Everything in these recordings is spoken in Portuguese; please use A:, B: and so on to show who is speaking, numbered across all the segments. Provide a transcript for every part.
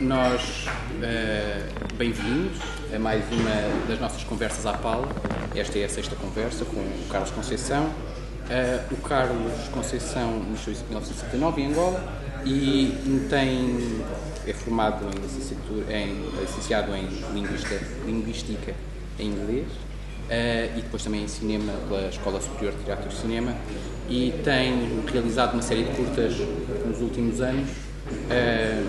A: Nós, bem-vindos a mais uma das nossas conversas à pala. Esta é a sexta conversa com o Carlos Conceição. O Carlos Conceição nasceu em 1979 em Angola e é formado licenciado em Linguística em Inglês e depois também em Cinema pela Escola Superior de Teatro e Cinema, e tem realizado uma série de curtas nos últimos anos,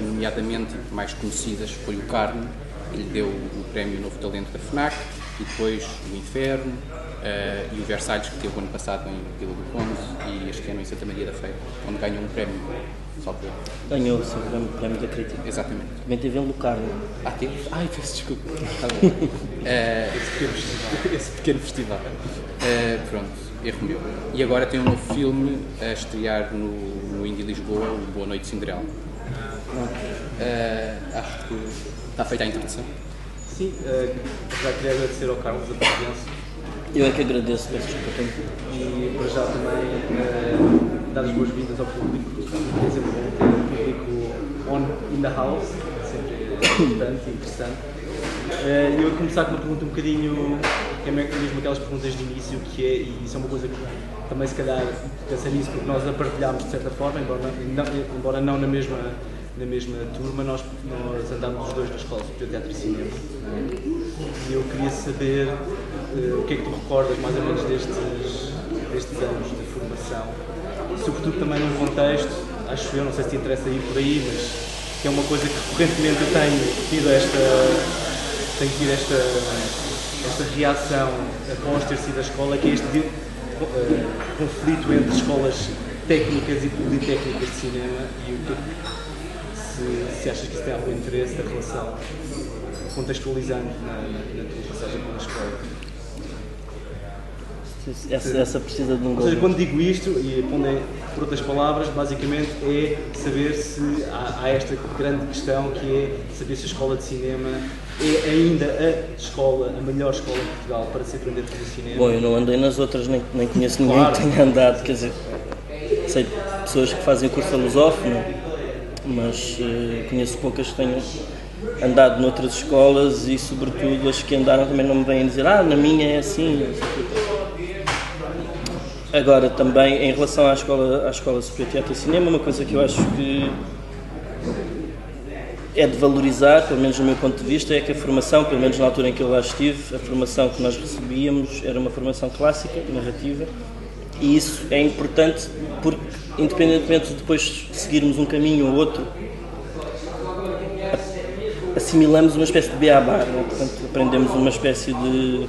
A: nomeadamente mais conhecidas foi o Carne, que lhe deu o prémio Novo Talento da FNAC, e depois o Inferno e o Versalhes, que teve o ano passado em Vila do Conde e este ano em Santa Maria da Feira, onde ganhou um prémio.
B: Ganhou o seu prémio da crítica.
A: Exatamente.
B: Também teve em Locarno.
A: Teve? Ai, peço desculpa. Tá bom. Esse pequeno festival. Pronto, erro meu. E agora tem um novo filme a estrear no Indie Lisboa, o Boa Noite Cinderela. Acho que está feita a introdução.
C: Sim, já queria agradecer ao Carlos a presença.
B: Eu é que agradeço, peço desculpa.
C: E para já também dar as boas-vindas ao público. É sempre bom ter o público in the house, sempre importante e interessante. Eu vou começar com uma pergunta um bocadinho, que é mesmo aquelas perguntas de início, que é, e isso é uma coisa que também se calhar pensa nisso, porque nós a partilhámos de certa forma, embora não na mesma turma, nós andámos os dois na Escola Superior de Teatro e Cinema. E eu queria saber o que é que tu recordas mais ou menos destes anos de formação, sobretudo também num contexto, acho eu, não sei se te interessa ir por aí, mas que é uma coisa que recorrentemente eu tenho tido esta reação após ter sido a escola, que é este conflito entre escolas técnicas e politécnicas de cinema, e o que se achas que isso tem algum interesse da relação, contextualizando na tua passagem pela escola.
B: Essa precisa de um
C: Ou seja, quando digo isto, e pondo por outras palavras, basicamente é saber se há esta grande questão, que é saber se a escola de cinema é ainda a melhor escola de Portugal para se aprender a fazer cinema.
B: Bom, eu não andei nas outras, nem conheço ninguém que tenha andado, quer dizer, sei pessoas que fazem o curso lusófono, mas conheço poucas que tenham andado noutras escolas, e sobretudo as que andaram também não me vêm dizer na minha é assim. Agora, também em relação à Escola Superior de Teatro e Cinema, uma coisa que eu acho que é de valorizar, pelo menos do meu ponto de vista, é que a formação, pelo menos na altura em que eu lá estive, a formação que nós recebíamos era uma formação clássica, narrativa, e isso é importante porque, independentemente de depois seguirmos um caminho ou outro, assimilamos uma espécie de beabá, não é? Portanto, aprendemos uma espécie de...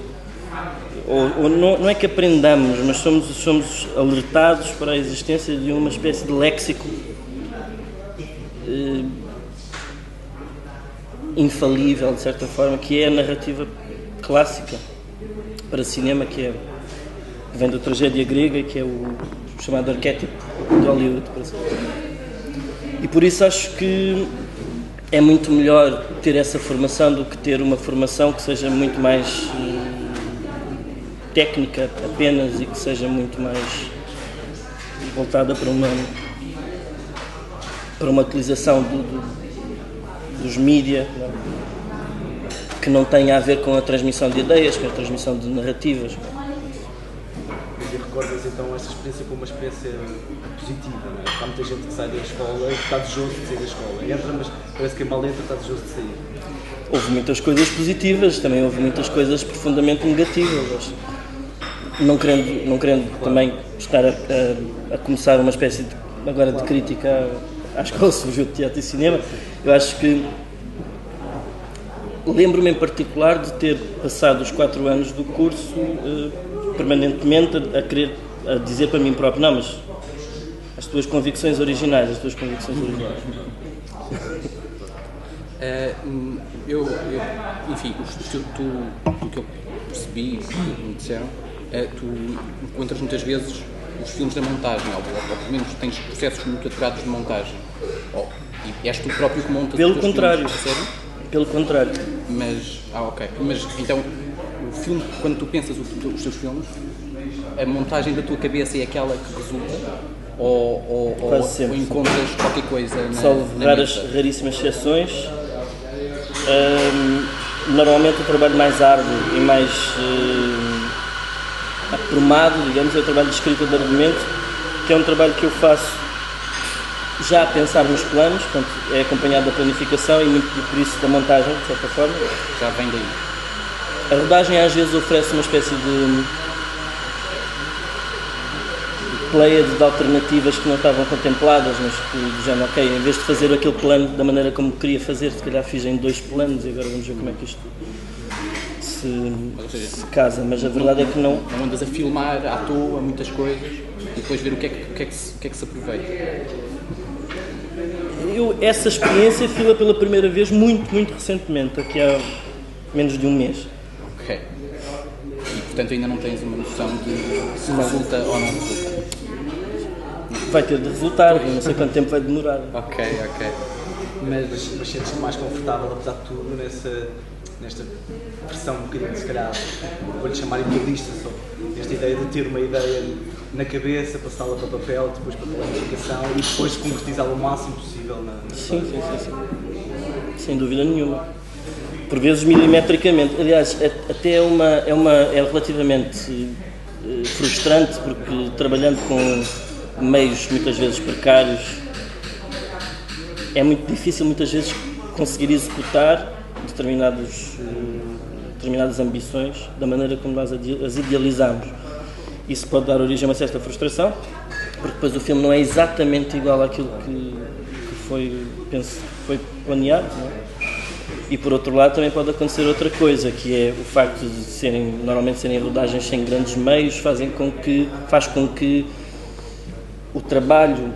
B: Ou não é que aprendamos, mas somos alertados para a existência de uma espécie de léxico infalível, de certa forma, que é a narrativa clássica para cinema, que vem da tragédia grega, que é o chamado arquétipo de Hollywood. E por isso acho que é muito melhor ter essa formação do que ter uma formação que seja muito mais técnica apenas, e que seja muito mais voltada para uma utilização dos mídia, que não tenha a ver com a transmissão de ideias, com a transmissão de narrativas.
C: E recordas então esta experiência como uma experiência positiva, não é? Há muita gente que sai da escola e que está desejoso de sair da escola. Entra, mas parece que mal entra, está desejoso de sair.
B: Houve muitas coisas positivas, também houve muitas coisas profundamente negativas. Não querendo claro. Também estar a começar uma espécie de crítica à Escola Superior de Teatro e Cinema, eu acho que lembro-me em particular de ter passado os 4 anos do curso permanentemente a dizer para mim próprio, não, mas as tuas convicções originais.
A: Enfim, do que eu percebi, do que me disseram, tu encontras muitas vezes os filmes da montagem, ou pelo menos tens processos muito apurados de montagem, e és tu próprio que montas.
B: Pelo contrário. Pelo contrário.
A: Mas, ok. Mas então, o filme, quando tu pensas os teus filmes, a montagem da tua cabeça é aquela que resulta? Ou encontras qualquer coisa na
B: raríssimas exceções, Normalmente o trabalho mais árduo e mais aprumado, digamos, é o trabalho de escrita de argumento, que é um trabalho que eu faço já a pensar nos planos, portanto, é acompanhado da planificação e muito por isso da montagem, de certa forma.
A: Já vem daí.
B: A rodagem às vezes oferece uma espécie de pleiade de alternativas que não estavam contempladas, mas que já não, ok, em vez de fazer aquele plano da maneira como queria fazer, se calhar fiz em 2 planos e agora vamos ver como é que isto se casa, mas a verdade é que não
A: andas a filmar à toa muitas coisas e depois ver o que é que se aproveita.
B: Eu essa experiência fiz-la pela primeira vez muito recentemente, aqui há menos de um mês.
A: Ok. E portanto ainda não tens uma noção de se resulta ou não resulta.
B: Vai ter de resultar, não sei quanto tempo vai demorar.
A: Ok.
C: Mas sentes-te mais confortável, apesar de tudo, nesta versão um bocadinho, se calhar, vou-lhe chamar idealista só. Esta ideia de ter uma ideia na cabeça, passá-la para papel, depois para planificação e depois concretizá-la o máximo possível na
B: Sim. Sem dúvida nenhuma. Por vezes milimetricamente. Aliás, até é relativamente frustrante, porque trabalhando com meios muitas vezes precários, é muito difícil muitas vezes conseguir executar determinadas ambições da maneira como nós as idealizamos. Isso pode dar origem a uma certa frustração, porque depois o filme não é exatamente igual àquilo que foi planeado, não é? E por outro lado também pode acontecer outra coisa, que é o facto de normalmente serem rodagens sem grandes meios, faz com que o trabalho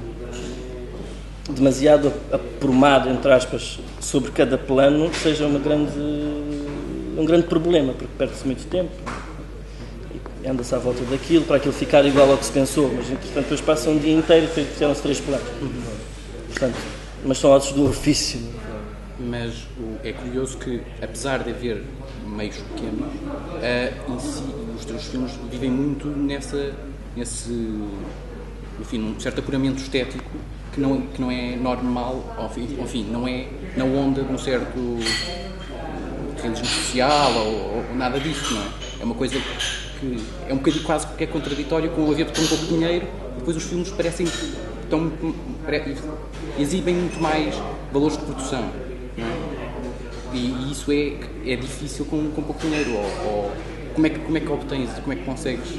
B: demasiado aprumado, entre aspas, sobre cada plano seja um grande problema, porque perde-se muito tempo e anda-se à volta daquilo, para aquilo ficar igual ao que se pensou, mas entretanto depois passa um dia inteiro e fizeram-se 3 planos. Portanto, mas são ossos do ofício.
A: Mas é curioso que, apesar de haver meios pequenos, em si, os teus filmes vivem muito nesse enfim, um certo apuramento estético que não é normal, enfim, não é na onda de um certo realismo social ou nada disso, não é? É uma coisa que é um bocadinho quase que é contraditório com o haver tão pouco dinheiro e depois os filmes parecem exibem muito mais valores de produção, não é? E isso é difícil com pouco dinheiro, ou como é que obtens, como é que consegues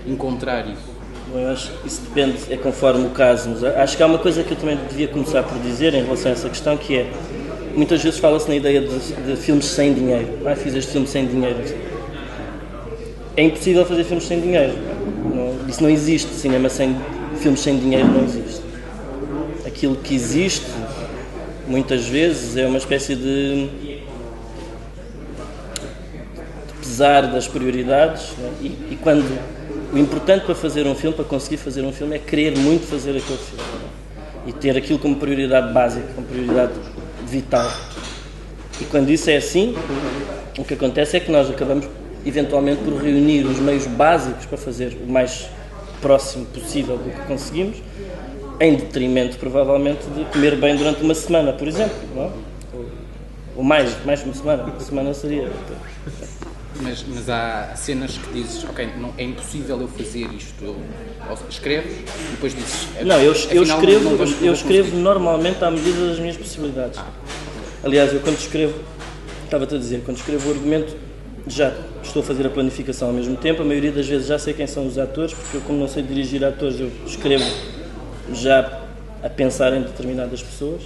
A: encontrar isso?
B: Eu acho que isso depende, é conforme o caso. Mas acho que há uma coisa que eu também devia começar por dizer em relação a essa questão, que é, muitas vezes fala-se na ideia de filmes sem dinheiro. Fiz este filme sem dinheiro. É impossível fazer filmes sem dinheiro. Isso não existe. Filmes sem dinheiro não existe. Aquilo que existe, muitas vezes, é uma espécie de pesar das prioridades, não é? E quando o importante para fazer um filme, para conseguir fazer um filme, é querer muito fazer aquele filme, não é? E ter aquilo como prioridade básica, como prioridade vital. E quando isso é assim, o que acontece é que nós acabamos eventualmente por reunir os meios básicos para fazer o mais próximo possível do que conseguimos, em detrimento provavelmente de comer bem durante uma semana, por exemplo, não é? Ou mais de uma semana. Uma semana seria.
A: Mas há cenas que dizes, ok, não, é impossível eu fazer isto. Ou escreves e depois dizes...
B: Não, eu escrevo normalmente à medida das minhas possibilidades. Aliás, eu quando escrevo, estava-te a dizer, quando escrevo o argumento, já estou a fazer a planificação ao mesmo tempo. A maioria das vezes já sei quem são os atores, porque eu, como não sei dirigir atores, eu escrevo já a pensar em determinadas pessoas,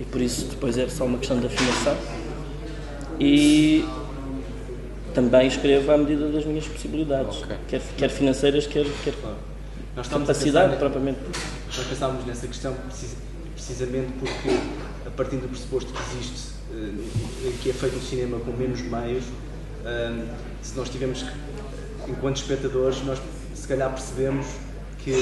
B: e por isso depois é só uma questão de afinação. E também escrevo à medida das minhas possibilidades, okay. quer financeiras, quer capacidade propriamente.
C: Nós pensámos nessa questão precisamente porque, a partir do pressuposto que existe, que é feito o cinema com menos meios, se nós tivermos, enquanto espectadores, nós se calhar percebemos que,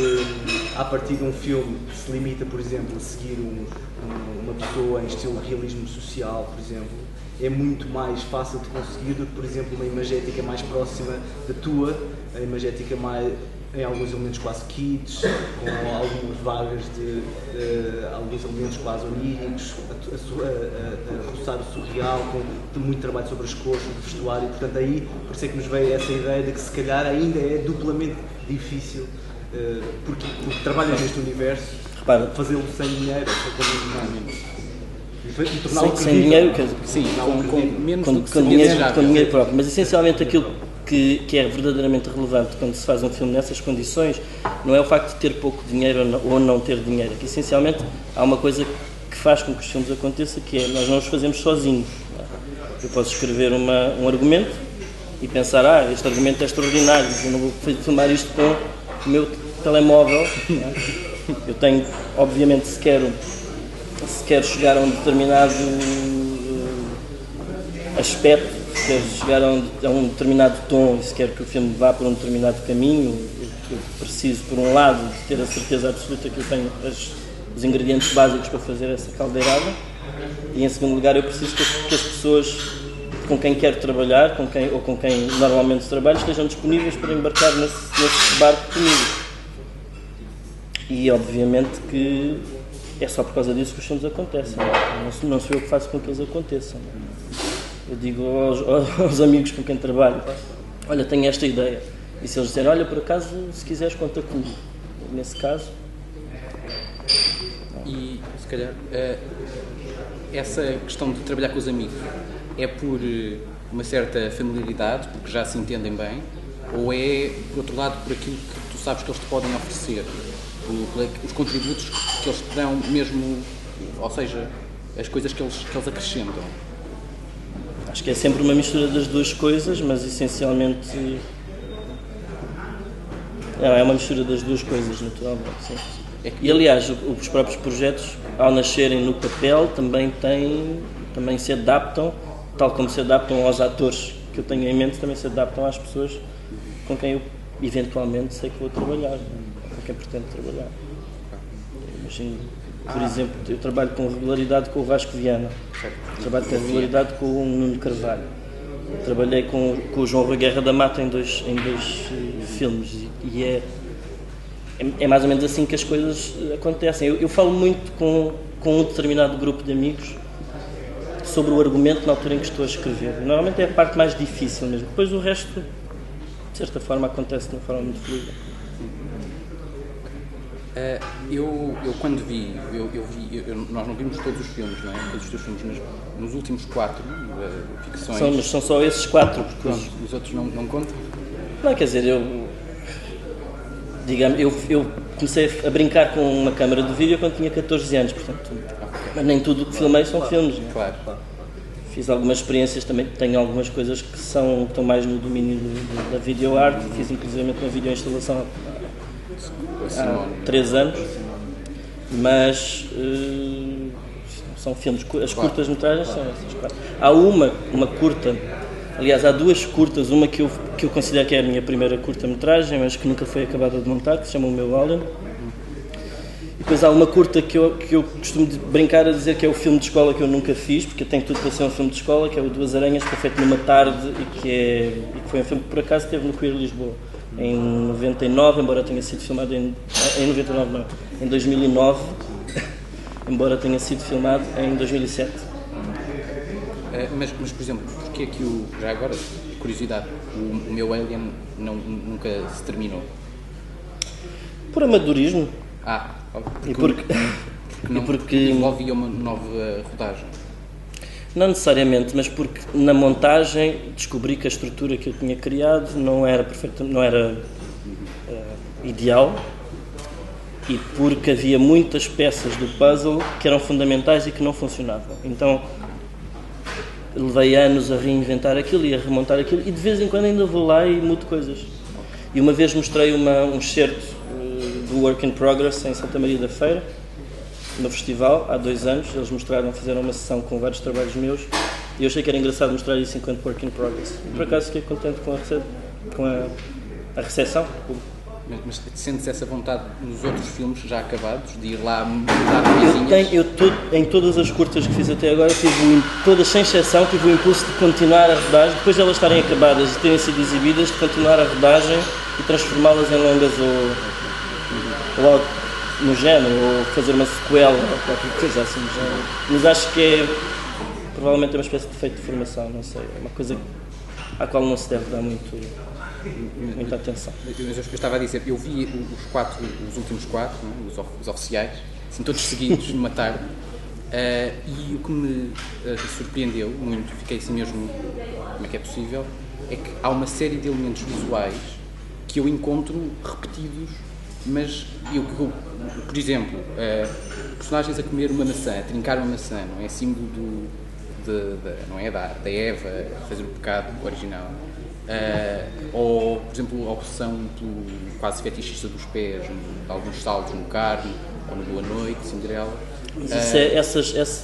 C: a partir de um filme que se limita, por exemplo, a seguir uma pessoa em estilo realismo social, por exemplo, é muito mais fácil de conseguir do que, por exemplo, uma imagética mais próxima da tua, a imagética mais, em alguns elementos quase kits, com algumas vagas de alguns elementos quase oníricos, a roçar o surreal, com muito trabalho sobre as cores, sobre o vestuário, portanto aí, por isso é que nos veio essa ideia de que se calhar ainda é duplamente difícil, porque trabalhas neste universo, fazê-lo sem dinheiro,
B: sem dinheiro, quer dizer,
A: sim, com menos do que
B: com dinheiro próprio, mas essencialmente aquilo que é verdadeiramente relevante quando se faz um filme nessas condições não é o facto de ter pouco dinheiro ou não ter dinheiro, é que essencialmente há uma coisa que faz com que os filmes aconteçam, que é nós não os fazemos sozinhos. Eu posso escrever um argumento e pensar, este argumento é extraordinário, eu não vou filmar isto com o meu telemóvel. Eu tenho, obviamente, se quero chegar a um determinado aspecto, se quero chegar a um determinado tom, se quero que o filme vá por um determinado caminho, eu preciso, por um lado, de ter a certeza absoluta que eu tenho os ingredientes básicos para fazer essa caldeirada, e em segundo lugar eu preciso que as pessoas com quem quero trabalhar, com quem normalmente trabalho, estejam disponíveis para embarcar nesse barco comigo. E obviamente que é só por causa disso que os filmes acontecem. Não sou eu que faço com que eles aconteçam. Eu digo aos amigos com quem trabalho, olha, tenho esta ideia. E se eles disserem, olha, por acaso, se quiseres, conta comigo. Nesse caso...
A: E, se calhar, essa questão de trabalhar com os amigos é por uma certa familiaridade, porque já se entendem bem, ou é, por outro lado, por aquilo que tu sabes que eles te podem oferecer? Os contributos que eles te dão mesmo, ou seja, as coisas que eles acrescentam?
B: Acho que é sempre uma mistura das duas coisas, mas essencialmente é uma mistura das duas coisas, naturalmente. Sim. E aliás, os próprios projetos, ao nascerem no papel, também se adaptam, tal como se adaptam aos atores que eu tenho em mente, também se adaptam às pessoas com quem eu eventualmente sei que vou trabalhar, com quem pretendo trabalhar. Imagino, por exemplo, eu trabalho com regularidade com o Vasco Viana, trabalho com regularidade com o Nuno Carvalho, trabalhei com o João Rui Guerra da Mata em dois filmes e é mais ou menos assim que as coisas acontecem. Eu falo muito com um determinado grupo de amigos sobre o argumento na altura em que estou a escrever. Normalmente é a parte mais difícil mesmo. Depois o resto, de certa forma, acontece de uma forma muito fluida.
A: Eu quando vi, nós não vimos todos os filmes, não é? Todos os teus filmes, mas nos últimos 4 ficções...
B: São só esses 4.
A: Os outros não contam?
B: Não, quer dizer, eu comecei a brincar com uma câmara de vídeo quando tinha 14 anos, portanto, mas nem tudo o que filmei são filmes. Né?
A: Claro.
B: Fiz algumas experiências também, tenho algumas coisas que estão mais no domínio da videoarte, fiz inclusive uma videoinstalação há 3 anos, mas são filmes, as curtas-metragens são essas, claro. Há uma curta, aliás há 2 curtas, uma que eu considero que é a minha primeira curta-metragem, mas que nunca foi acabada de montar, que se chama O Meu Alien. E depois há uma curta que eu costumo brincar a dizer que é o filme de escola que eu nunca fiz, porque tem tudo para ser um filme de escola, que é o Duas Aranhas, que foi feito numa tarde e que foi um filme que por acaso teve no Queer Lisboa em 99, embora tenha sido filmado em 99 não, em 2009, embora tenha sido filmado em 2007.
A: Mas, por exemplo, porque é que já agora, curiosidade, o meu Alien nunca se terminou?
B: Por amadorismo.
A: Porque envolvia uma nova rodagem.
B: Não necessariamente, mas porque na montagem descobri que a estrutura que eu tinha criado não era ideal, e porque havia muitas peças do puzzle que eram fundamentais e que não funcionavam. Então levei anos a reinventar aquilo e a remontar aquilo, e de vez em quando ainda vou lá e mudo coisas. E uma vez mostrei um excerto do Work in Progress em Santa Maria da Feira, no festival, há 2 anos. Eles fizeram uma sessão com vários trabalhos meus e eu achei que era engraçado mostrar isso enquanto Work in Progress. Por acaso fiquei contente com a recepção.
A: Mas sentes essa vontade nos outros filmes já acabados, de ir lá mudar coisinhas?
B: Em todas as curtas que fiz até agora, todas sem exceção, tive o impulso de continuar a rodagem, depois de elas estarem acabadas e terem sido exibidas, de continuar a rodagem e transformá-las em longas ou algo no género, ou fazer uma sequela ou qualquer coisa assim no género. Mas acho que provavelmente é uma espécie de defeito de formação, não sei, é uma coisa à qual não se deve dar muita atenção.
A: Eu estava a dizer, eu vi os últimos 4, não é? Os oficiais, assim, todos seguidos numa tarde, e o que me surpreendeu muito, fiquei assim mesmo, como é que é possível, é que há uma série de elementos visuais que eu encontro repetidos, mas por exemplo, personagens a comer uma maçã, a trincar uma maçã, não é símbolo não é da Eva fazer o pecado original, ou por exemplo a obsessão quase fetichista dos pés, de alguns saltos no Carme ou no Boa Noite, Cinderela.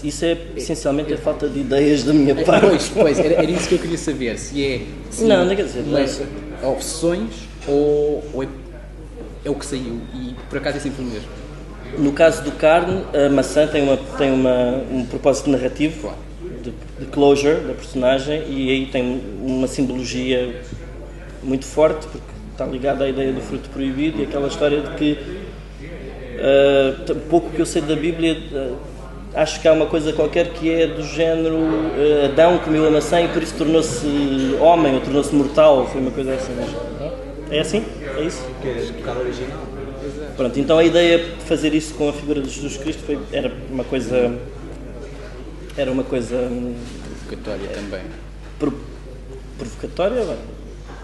B: Isso é essencialmente a falta de ideias da minha parte.
A: Pois, era isso que eu queria saber, se
B: não quer dizer, mas
A: obsessões ou é o que saiu, e por acaso é sempre o mesmo.
B: No caso do Carne, a maçã tem um propósito narrativo,
A: claro,
B: de closure da personagem, e aí tem uma simbologia muito forte, porque está ligada à ideia do fruto proibido e aquela história de que, pouco que eu sei da Bíblia, acho que há uma coisa qualquer que é do género Adão comeu a maçã e por isso tornou-se homem, ou tornou-se mortal, foi uma coisa assim mesmo. É assim? É isso?
C: Que é o pecado original.
B: Pronto, então a ideia de fazer isso com a figura de Jesus Cristo era uma coisa
A: Provocatória também.
B: Provocatória, bem?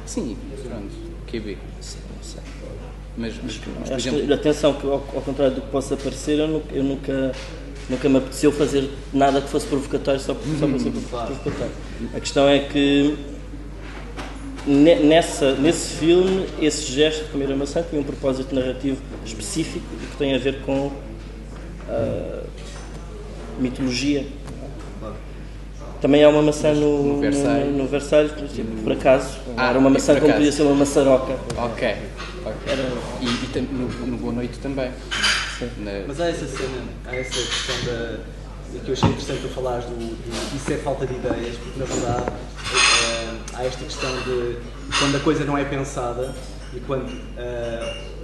A: Sim, pronto, QB.
B: Sim, não sei.
A: Mas por
B: acho
A: exemplo,
B: que, atenção, que ao contrário do que possa parecer, eu nunca me apeteceu fazer nada que fosse provocatório só para ser provocatório. A questão é que nesse filme, esse gesto de comer a maçã tinha um propósito narrativo específico que tem a ver com mitologia. Também há uma maçã no Versalhes, por acaso. Era uma maçã como podia ser uma maçaroca.
A: Ok. E no Boa Noite também.
C: Mas há essa cena, há essa questão que eu achei interessante tu falares isso é falta de ideias, porque na verdade há esta questão de quando a coisa não é pensada e quando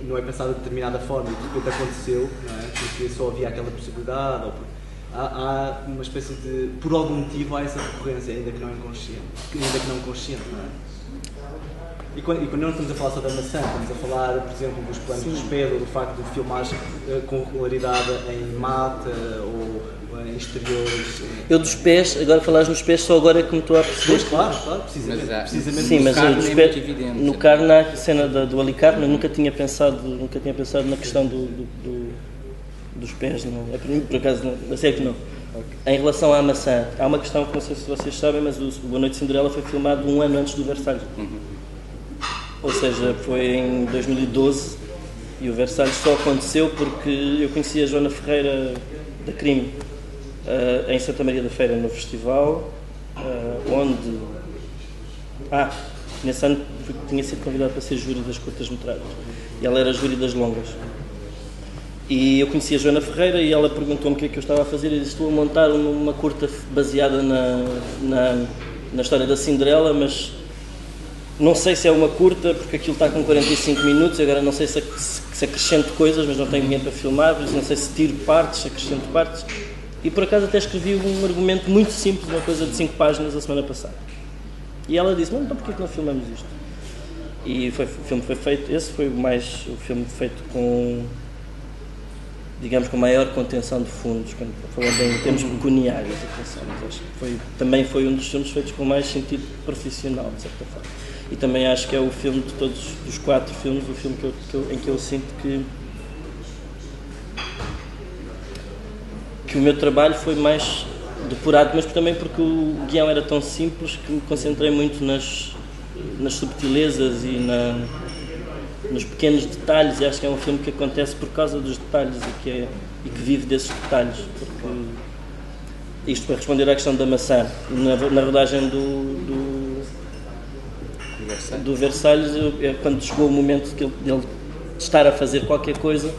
C: não é pensada de determinada forma e de repente aconteceu, não é? Porque só havia aquela possibilidade, ou há uma espécie de, por algum motivo, há essa recorrência, ainda que não consciente, não é? E quando não estamos a falar só da maçã, estamos a falar, por exemplo, dos planos de espelho, do facto de filmar com regularidade em mata ou em exteriores.
B: Eu dos pés, agora falares nos pés, só agora é que me estou a perceber.
C: Pois, claro, precisamente.
B: Sim, mas no Carne há a cena do Alicarne, eu nunca tinha pensado na questão dos pés, não. Por acaso não sei que não. Okay. Em relação à maçã, há uma questão que não sei se vocês sabem, mas o Boa Noite de Cinderela foi filmado 1 ano antes do Versalhes. Ou seja, foi em 2012 e o Versalhes só aconteceu porque eu conheci a Joana Ferreira da Crime em Santa Maria da Feira, no festival, onde... nesse ano tinha sido convidado para ser júri das curtas-metragens e ela era júri das longas. E eu conheci a Joana Ferreira e ela perguntou-me o que é que eu estava a fazer e disse: estou a montar uma curta baseada na história da Cinderela, mas não sei se é uma curta porque aquilo está com 45 minutos, agora não sei se acrescento coisas, mas não tenho dinheiro para filmar, por isso não sei se tiro partes, se acrescento partes. E por acaso até escrevi um argumento muito simples, uma coisa de 5 páginas a semana passada. E ela disse: então porquê que não filmamos isto? E o filme foi feito, esse foi o filme feito com, digamos, com maior contenção de fundos, quando falando em termos pecuniários, mas acho que também foi um dos filmes feitos com mais sentido profissional, de certa forma. E também acho que é o filme de todos os 4 filmes, o filme em que eu sinto que o meu trabalho foi mais depurado, mas também porque o guião era tão simples que me concentrei muito nas subtilezas e nos pequenos detalhes, e acho que é um filme que acontece por causa dos detalhes e que vive desses detalhes. Porque isto para responder à questão da maçã, na rodagem do Versalhes, quando chegou o momento dele estar a fazer qualquer coisa,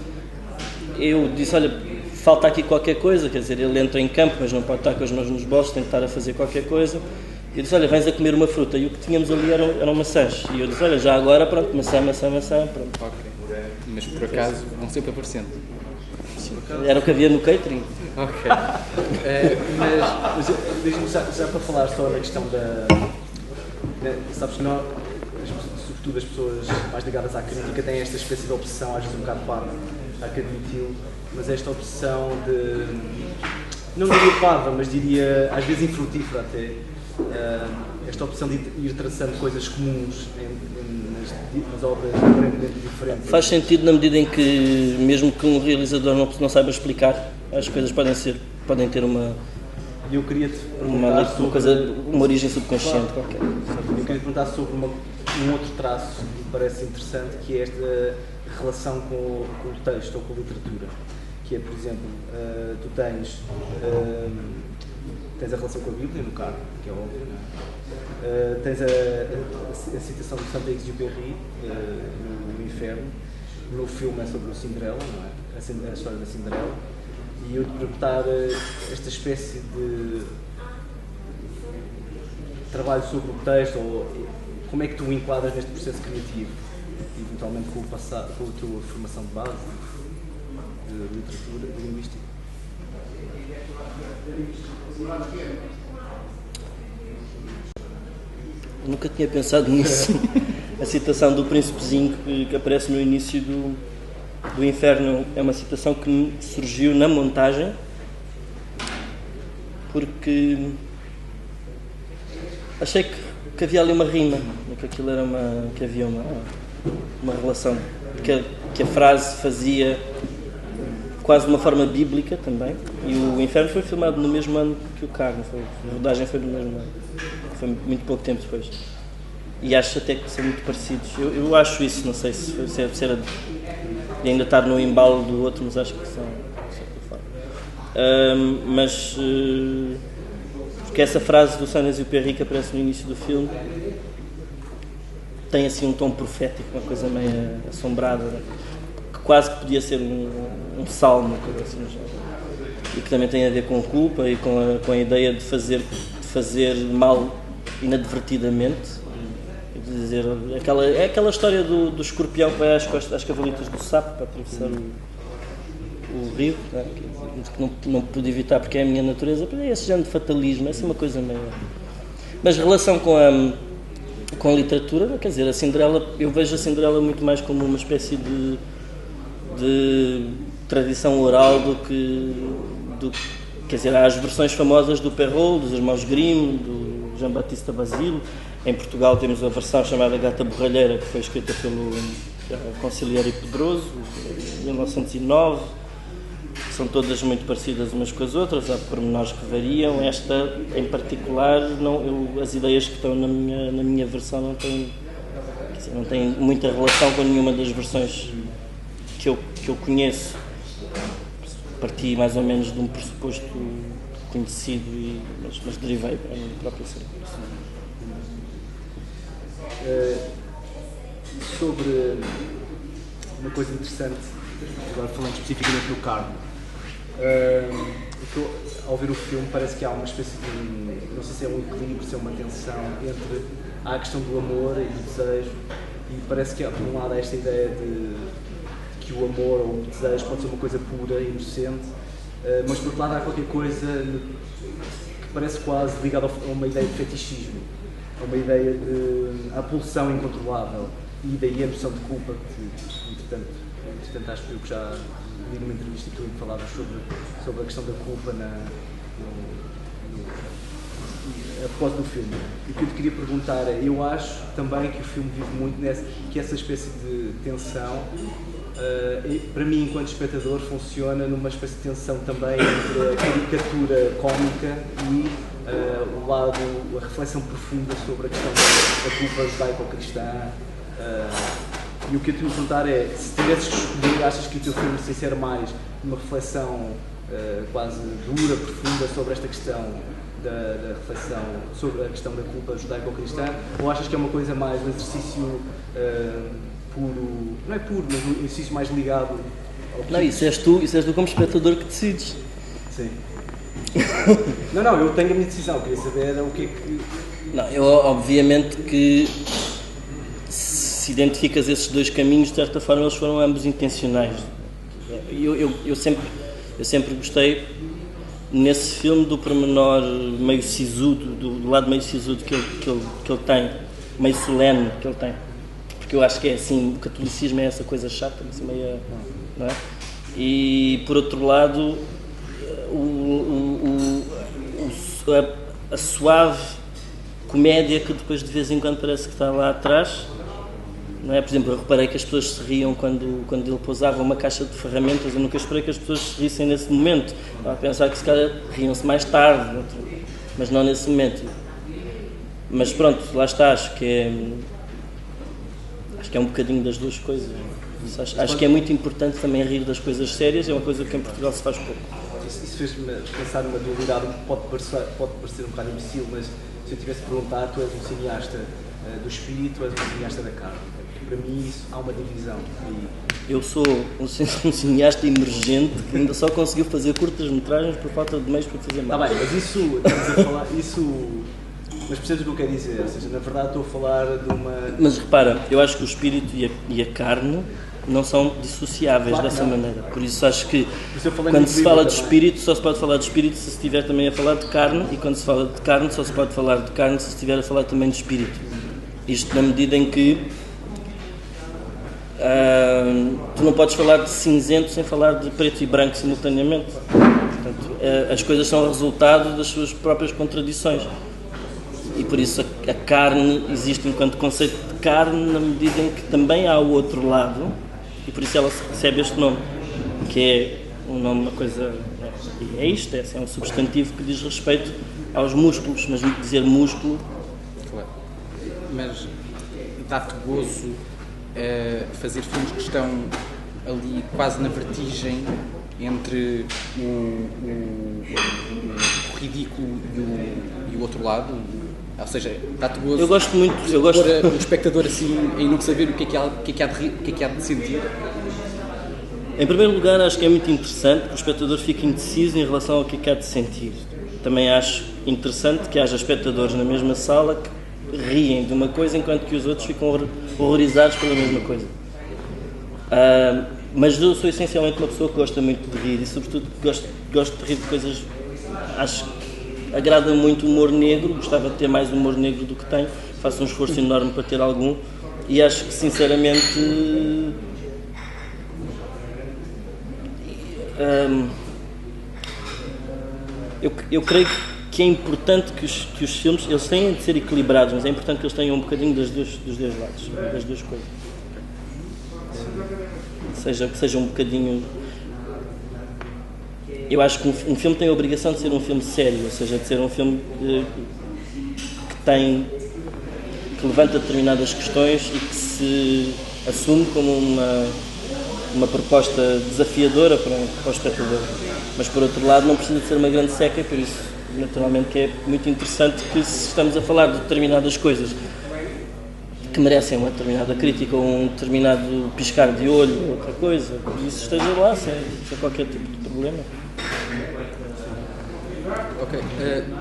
B: eu disse: olha, falta aqui qualquer coisa, quer dizer, ele entra em campo, mas não pode estar com as mãos nos bolsos, tem que estar a fazer qualquer coisa. E eu disse: olha, vens a comer uma fruta. E o que tínhamos ali eram maçãs. E eu disse: olha, já agora, pronto, maçã, pronto.
A: Ok. Mas por acaso vão sempre aparecendo.
B: Sim. Era o que havia no catering.
A: Ok.
C: Mas diz-me já para falar só na questão sabes que nós, sobretudo as pessoas mais ligadas à crítica, têm esta espécie de obsessão, às vezes um bocado parva, há que admiti-lo, mas esta obsessão de, não diria parva, mas diria às vezes infrutífera até, esta opção de ir traçando coisas comuns nas obras aparentemente diferentes.
B: Faz sentido na medida em que, mesmo que um realizador não saiba explicar, as coisas podem ter uma origem subconsciente qualquer.
C: Eu queria te perguntar sobre um outro traço que me parece interessante, que é esta relação com o texto ou com a literatura. Que é, por exemplo, tu tens a relação com a Bíblia, no caso, que é óbvio, não é? Tens a citação de Saint-Exupéry no Inferno. No filme é sobre o Cinderela, não é? A história da Cinderela. E eu te perguntar esta espécie de trabalho sobre o texto, ou como é que tu o enquadras neste processo criativo, eventualmente com o passado, com a tua formação de base, de literatura, de linguística?
B: Nunca tinha pensado nisso. A citação do Príncipezinho que aparece no início do Inferno é uma citação que surgiu na montagem, porque achei que havia ali uma rima, que aquilo era que havia uma relação, que a frase fazia quase de uma forma bíblica também. E o Inferno foi filmado no mesmo ano que o Carne, a rodagem foi no mesmo ano, foi muito pouco tempo depois. E acho até que são muito parecidos. Eu acho isso, não sei se era de ainda estar no embalo do outro, mas acho que são de forma. Mas porque essa frase do Saint-Exupéry que aparece no início do filme tem assim um tom profético, uma coisa meio assombrada, que quase que podia ser um salmo, uma coisa assim, e que também tem a ver com culpa e com a ideia de fazer mal inadvertidamente. Dizer, aquela história do escorpião que vai às cavalitas do sapo para atravessar o rio, né? Que não pude evitar porque é a minha natureza, é esse género de fatalismo, essa é uma coisa meio. Mas relação com a literatura, quer dizer, a Cinderela, eu vejo a Cinderela muito mais como uma espécie de tradição oral do que quer dizer, há as versões famosas do Perrault, dos irmãos Grimm, do Jean-Baptiste Basile. Em Portugal temos a versão chamada Gata Borralheira, que foi escrita pelo Conciliário Pedroso, em 1909. São todas muito parecidas umas com as outras, há pormenores que variam. Esta, em particular, as ideias que estão na minha versão não têm muita relação com nenhuma das versões que eu conheço. Parti mais ou menos de um pressuposto conhecido, mas derivei para a minha própria circunstância.
C: Sobre uma coisa interessante, agora falando especificamente do Carmo, ao ver o filme parece que há uma espécie de, não sei se é um equilíbrio, se é uma tensão entre a questão do amor e do desejo, e parece que por um lado há esta ideia de que o amor ou o desejo pode ser uma coisa pura e inocente, mas por outro lado há qualquer coisa que parece quase ligada a uma ideia de fetichismo, a uma ideia de a pulsão incontrolável, e daí a noção de culpa que, entretanto acho que eu já li numa entrevista que tu falavas sobre a questão da culpa a propósito do filme. E o que eu te queria perguntar é, eu acho também que o filme vive muito que essa espécie de tensão, para mim enquanto espectador, funciona numa espécie de tensão também entre a caricatura cómica e o lado, a reflexão profunda sobre a questão da culpa judaico-cristã. E o que eu te ia perguntar é, se tivesses que escolher, achas que o teu filme se insere mais numa reflexão quase dura, profunda sobre esta questão da reflexão sobre a questão da culpa judaico-cristã, ou achas que é uma coisa mais um exercício puro, não é puro, mas um exercício mais ligado ao que...
B: Não, isso és tu como espectador que decides.
C: Sim. Não, eu tenho a minha decisão, queria saber o que é que...
B: Não, eu obviamente que se identificas esses dois caminhos, de certa forma eles foram ambos intencionais. Eu sempre Eu sempre gostei, nesse filme, do pormenor meio sisudo, do lado meio sisudo que ele tem, meio solene que ele tem. Porque eu acho que é assim, o catolicismo é essa coisa chata, assim, meio, não é? E, por outro lado, a suave comédia que depois de vez em quando parece que está lá atrás, não é? Por exemplo, eu reparei que as pessoas se riam quando ele pousava uma caixa de ferramentas. Eu nunca esperei que as pessoas se rissem nesse momento. Estava a pensar que se calhar riam-se mais tarde, mas não nesse momento. Mas pronto, lá está, acho que é um bocadinho das duas coisas. Acho que é muito importante também rir das coisas sérias, é uma coisa que em Portugal se faz pouco.
C: Isso fez-me pensar numa dualidade que pode parecer um bocado imbecil, mas se eu tivesse de perguntar, tu és um cineasta do espírito, tu és um cineasta da carne. Para mim isso, há uma divisão.
B: Eu sou um cineasta emergente que ainda só conseguiu fazer curtas-metragens por falta de meios para fazer mais.
C: Está bem, mas isso, estamos a falar, mas percebes o que eu quero dizer? Ou seja, na verdade estou a falar de uma...
B: Mas repara, eu acho que o espírito e a carne não são dissociáveis, claro, dessa maneira. Por isso acho que quando se fala de espírito, só se pode falar de espírito se estiver também a falar de carne, e quando se fala de carne, só se pode falar de carne se estiver a falar também de espírito. Isto na medida em que tu não podes falar de cinzento sem falar de preto e branco simultaneamente. Portanto, as coisas são resultado das suas próprias contradições. E por isso a carne existe enquanto conceito de carne na medida em que também há o outro lado, e por isso ela recebe este nome, que é um nome, uma coisa, é isto, é um substantivo que diz respeito aos músculos, mas dizer músculo...
A: Claro. Mas dá-te gozo fazer filmes que estão ali quase na vertigem entre o ridículo e o outro lado? Ou seja, dá-te gozo.
B: Eu gosto muito.
A: Pôr o espectador assim em não saber o que é que há de sentir.
B: Em primeiro lugar, acho que é muito interessante que o espectador fique indeciso em relação ao que é que há de sentir. Também acho interessante que haja espectadores na mesma sala que riem de uma coisa enquanto que os outros ficam horrorizados pela mesma coisa. Mas eu sou essencialmente uma pessoa que gosta muito de rir e, sobretudo, gosto de rir de coisas. Acho que agrada muito o humor negro, gostava de ter mais humor negro do que tenho, faço um esforço enorme para ter algum, e acho que, sinceramente, eu creio que é importante que os filmes, eles têm de ser equilibrados, mas é importante que eles tenham um bocadinho dos dois lados, das duas coisas. Que seja um bocadinho... Eu acho que um filme tem a obrigação de ser um filme sério, ou seja, de ser um filme que levanta determinadas questões e que se assume como uma proposta desafiadora para o espectador. Mas, por outro lado, não precisa de ser uma grande seca, e por isso, naturalmente, que é muito interessante que, se estamos a falar de determinadas coisas que merecem uma determinada crítica ou um determinado piscar de olho ou outra coisa, isso esteja lá sem qualquer tipo de problema.
A: Ok,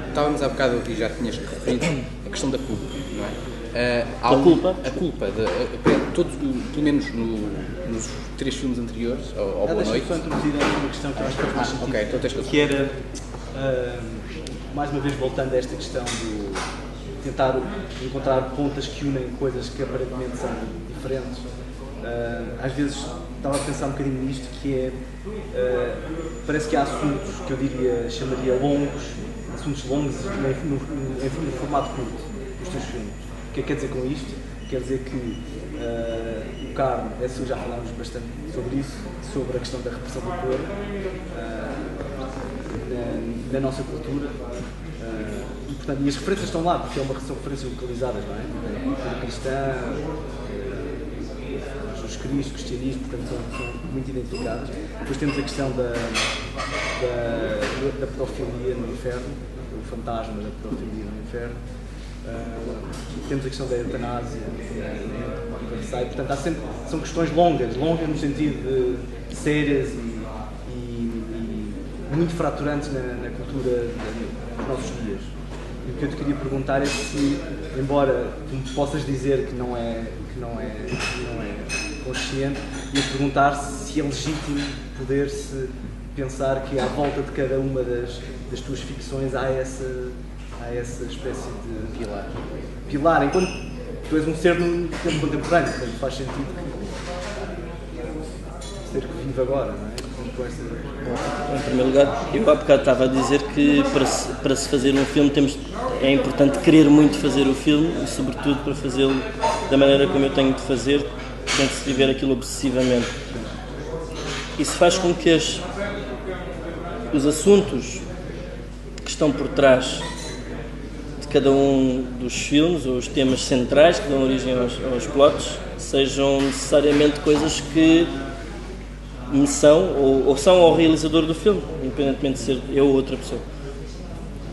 A: estávamos há bocado e já tinhas referido a questão da culpa, não é?
B: A culpa?
A: A culpa, pelo menos nos 3 filmes anteriores, ao Boa Noite.
C: Deixa-me só introduzir uma questão que eu acho que faz mais sentido,
A: okay, então tens
C: que era, mais uma vez voltando a esta questão do tentar encontrar pontas que unem coisas que aparentemente são diferentes. Às vezes estava a pensar um bocadinho nisto, que é, parece que há assuntos que eu chamaria longos, assuntos longos no formato curto dos teus filmes. O que é que quer dizer com isto? Quer dizer que o Carmo, já falámos bastante sobre isso, sobre a questão da repressão do corpo na nossa cultura. E, portanto, e as referências estão lá, porque são referências localizadas, não é? A cultura cristã, Jesus Cristo, o cristianismo, portanto, são muito identificadas. Depois temos a questão da pedofilia no inferno, o fantasma da pedofilia no inferno. Temos a questão da eutanásia, portanto, são questões longas no sentido de sérias e muito fraturantes na cultura dos nossos dias. E o que eu te queria perguntar é se, embora tu me possas dizer que não é consciente, ia perguntar se é legítimo poder-se pensar que à volta de cada uma das tuas ficções há essa espécie de pilar, enquanto tu és um ser no tempo contemporâneo, portanto faz sentido que ser que vive agora, não é?
B: Em primeiro lugar, eu há bocado estava a dizer que para se fazer um filme é importante querer muito fazer o filme e, sobretudo, para fazê-lo da maneira como eu tenho de fazer, tem que se viver aquilo obsessivamente. Isso faz com que os assuntos que estão por trás de cada um dos filmes, ou os temas centrais que dão origem aos plots, sejam necessariamente coisas que me são, ou são ao realizador do filme, independentemente de ser eu ou outra pessoa,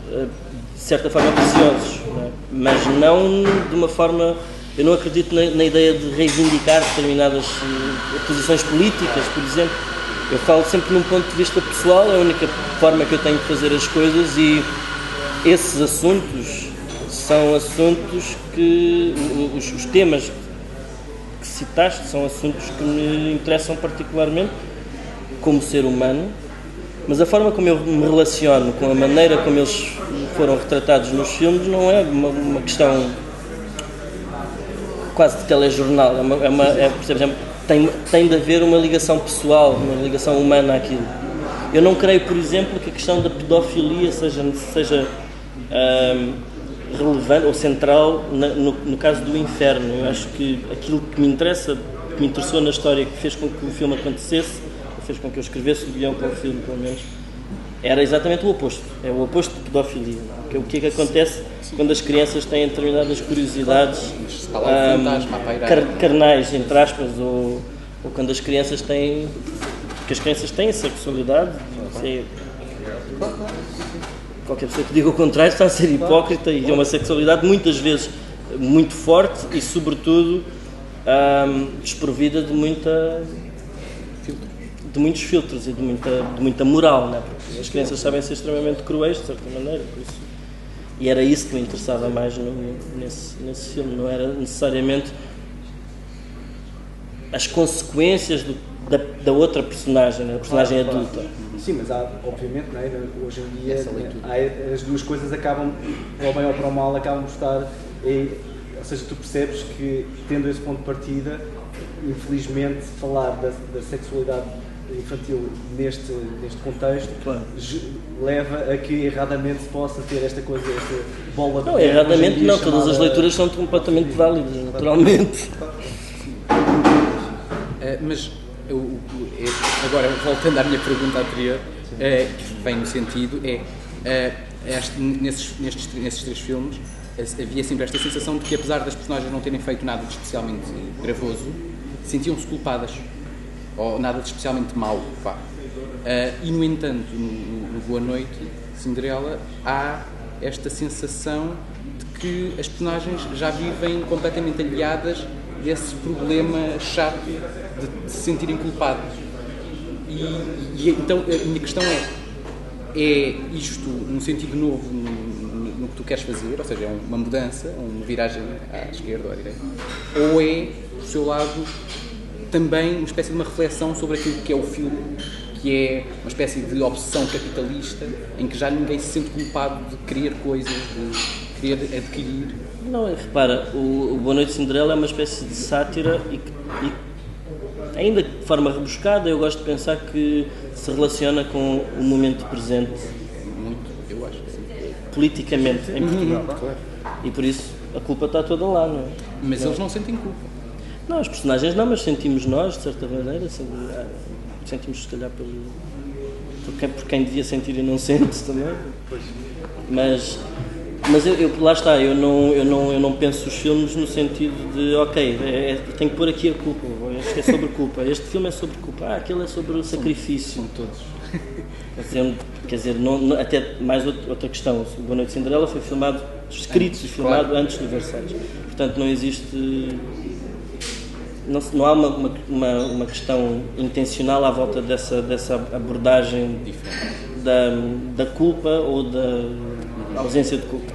B: de certa forma preciosos, não é? Mas não de uma forma. Eu não acredito na ideia de reivindicar determinadas posições políticas, por exemplo. Eu falo sempre num ponto de vista pessoal, é a única forma que eu tenho de fazer as coisas, e esses assuntos são assuntos que. Os temas que citaste são assuntos que me interessam particularmente como ser humano, mas a forma como eu me relaciono com a maneira como eles foram retratados nos filmes não é uma questão quase de telejornal, por exemplo, tem de haver uma ligação pessoal, uma ligação humana àquilo. Eu não creio, por exemplo, que a questão da pedofilia seja relevante ou central no caso do Inferno. Eu acho que aquilo que me interessou na história, que fez com que o filme acontecesse, fez com que eu escrevesse o guião para o filme, pelo menos, era exatamente o oposto. É o oposto de pedofilia. O que é que acontece quando as crianças têm determinadas curiosidades carnais, entre aspas, ou quando as crianças têm... Porque as crianças têm sexualidade. Qualquer pessoa que diga o contrário está a ser hipócrita, e é uma sexualidade muitas vezes muito forte e, sobretudo, desprovida de muitos filtros e de muita moral, não é? Porque as crianças sabem ser extremamente cruéis, de certa maneira, por isso. E era isso que me interessava mais nesse filme, não era necessariamente as consequências da outra personagem, né? A personagem adulta.
C: Sim, mas há, obviamente, não é? Hoje em dia as duas coisas acabam, para o bem ou para o mal, acabam por estar... Ou seja, tu percebes que, tendo esse ponto de partida, infelizmente, falar da sexualidade infantil neste contexto, claro, leva a que erradamente se possa ter esta coisa, esta bola de...
B: Não, erradamente não, todas as leituras são completamente válidas, naturalmente.
A: Mas, agora, voltando à minha pergunta anterior, que vem no sentido, nesses três filmes, havia sempre esta sensação de que, apesar das personagens não terem feito nada de especialmente gravoso, sentiam-se culpadas, ou nada de especialmente mau. E, no entanto, no Boa Noite, Cinderela, há esta sensação de que as personagens já vivem completamente aliadas desse problema chato de se sentirem culpadas. E então, a minha questão é isto um sentido novo no que tu queres fazer, ou seja, é uma mudança, uma viragem à esquerda ou à direita, ou é, do seu lado, também uma espécie de uma reflexão sobre aquilo que é o filme, que é uma espécie de obsessão capitalista, em que já ninguém se sente culpado de querer coisas, de querer adquirir.
B: Não, repara, o Boa Noite Cinderela é uma espécie de sátira e ainda de forma rebuscada, eu gosto de pensar que se relaciona com o momento presente.
A: Muito, eu acho que sim.
B: Politicamente, em Portugal.
A: Claro.
B: E por isso a culpa está toda lá, não é?
A: Mas eles não sentem culpa.
B: Não, os personagens não, mas sentimos nós, de certa maneira, sentimos se calhar por quem devia sentir e não sente também. Mas eu lá está, eu não penso os filmes no sentido de, tenho que pôr aqui a culpa, este é sobre culpa, este filme é sobre culpa, aquele é sobre o sacrifício.
A: São todos.
B: Quer dizer, até mais outra questão, o Boa Noite Cinderela foi filmado, escrito e filmado antes do Versalhes, portanto não existe... Não há uma questão intencional à volta dessa abordagem da culpa ou da ausência de culpa.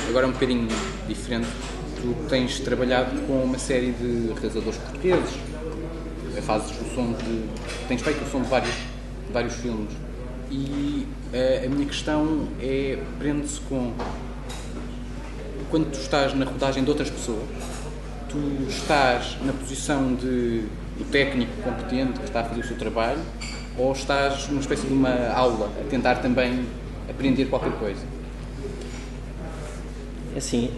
A: Agora um bocadinho diferente, tu tens trabalhado com uma série de realizadores portugueses, fazes o som de... tens feito o som de vários filmes e a minha questão prende-se com quando tu estás na rodagem de outras pessoas, tu estás na posição de o técnico competente que está a fazer o seu trabalho ou estás numa espécie de uma aula a tentar também aprender qualquer coisa?
B: Assim,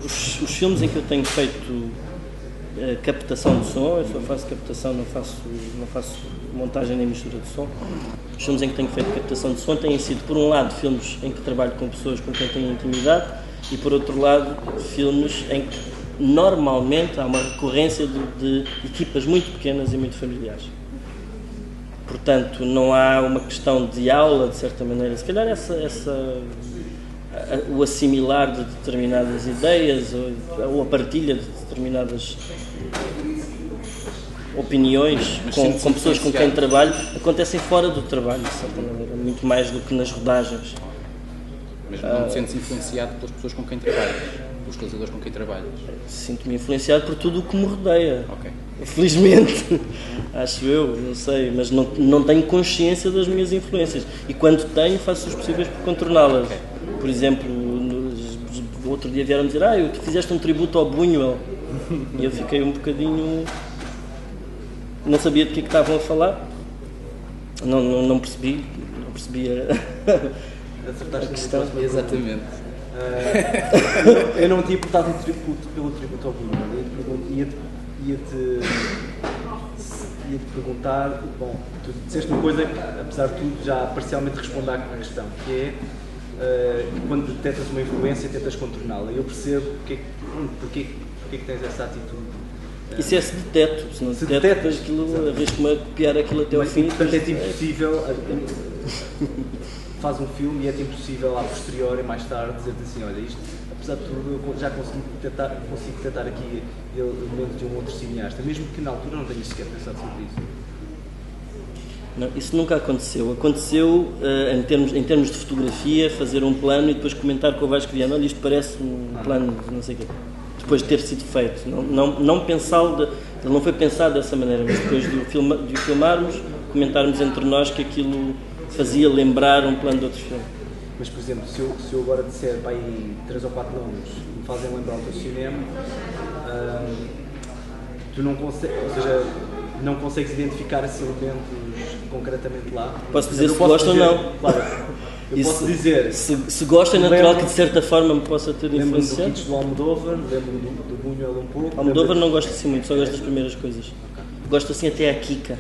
B: os filmes em que eu tenho feito captação de som, eu só faço captação, não faço montagem nem mistura de som. Os filmes em que tenho feito captação de som têm sido, por um lado, filmes em que trabalho com pessoas com quem tenho intimidade e, por outro lado, filmes em que normalmente há uma recorrência de equipas muito pequenas e muito familiares. Portanto, não há uma questão de aula, de certa maneira. Se calhar o assimilar de determinadas ideias ou a partilha de determinadas opiniões com pessoas com quem trabalho acontecem fora do trabalho, de certa maneira, muito mais do que nas rodagens.
A: Mas não te sentes influenciado pelas pessoas com quem trabalhas, pelos realizadores com quem trabalhas?
B: Sinto-me influenciado por tudo o que me rodeia.
A: Ok.
B: Felizmente, acho eu, não sei, mas não tenho consciência das minhas influências. E quando tenho, faço os possíveis por contorná-las. Okay. Por exemplo, no outro dia vieram dizer: tu fizeste um tributo ao Buñuel. E eu fiquei um bocadinho... não sabia de que estavam a falar. Não percebi a questão.
C: Exatamente. Eu não tinha portado um tributo pelo tributo ao Buñuel. Ia-te perguntar, bom, tu disseste uma coisa que, apesar de tudo, já parcialmente responde à questão, que é quando detectas uma influência, tentas contorná-la. Eu percebo porque é que tens essa atitude.
B: Isso é se deteto, se não detetas aquilo, arrisco-me a copiar aquilo até ao fim.
C: Portanto, é-te impossível, faz um filme e é-te impossível, a posteriori, mais tarde, dizer-te assim: olha, isto, apesar de tudo, eu já consigo detectar aqui elementos de um outro cineasta, mesmo que na altura não tenhas sequer pensado sobre isso.
B: Não, isso nunca aconteceu. Aconteceu, em termos de fotografia, fazer um plano e depois comentar com o Vasco Viana: olha, isto parece um plano de não sei o quê. Depois de ter sido feito. Não pensá-lo, ele não foi pensado dessa maneira, mas depois de o filmarmos, comentarmos entre nós que aquilo fazia lembrar um plano de outro filme.
C: Mas, por exemplo, se eu agora disser para aí 3 ou 4 nomes que me fazem lembrar o teu cinema, tu não consegues, ou seja, não consegues identificar esses elementos concretamente lá?
B: Posso dizer se gosta ou não?
C: Claro. Eu posso dizer...
B: Se gosta, é natural que de certa forma me possa ter influenciado.
C: Lembro-me do Kits do Almodóvar, lembro-me do Buñuel um pouco...
B: Almodóvar não gosto assim muito, só gosto das primeiras coisas. Okay. Gosto assim até à Kika.